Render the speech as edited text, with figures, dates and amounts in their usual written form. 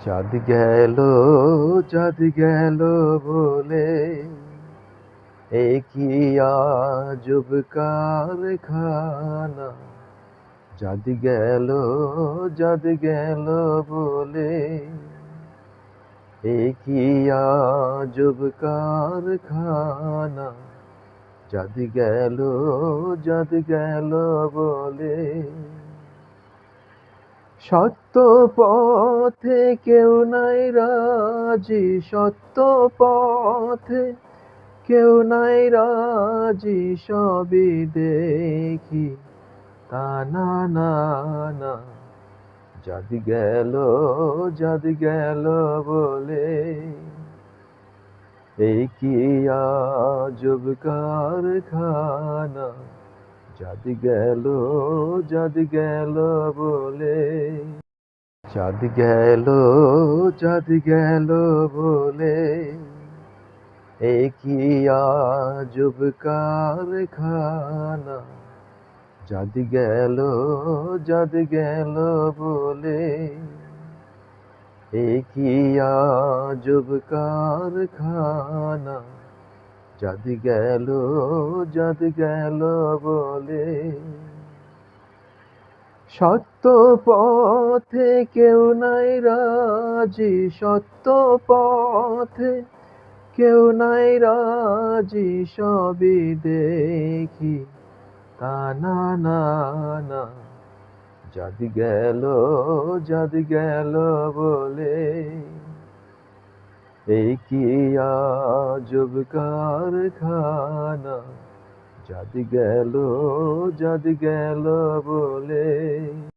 চাঁদ গেল, চাঁদ গেল বলে, এ কি আজব কারখানা। চাঁদ গেল, চাঁদ গেল বলে, এ কি আজব কারখানা। চাঁদ গেল, চাঁদ গেল বলে, সত্য পথে কেউ নাই রাজি, সত্য পথে কেউ নাই রাজি, সবই দেখি তা না না না। চাঁদ গেল, চাঁদ গেল বলে, এই কি আজব কারখানা। চাঁদ গেল, চাঁদ গেল বলে, চাঁদ গেল, চাঁদ গেল বলে, এ কি আজব কারখানা। চাঁদ গেল, চাঁদ গেল বলে, এ কি আজব কারখানা। চাঁদ গেল, চাঁদ গেল বলে, সত্য পথে কেউ নাই রাজি, সত্য পথে কেউ নাই রাজি, সবই দেখি তা না না না। চাঁদ গেল, চাঁদ গেল বলে, এই কি আজব কারখানা। চাঁদ গেল, চাঁদ গেল বলে।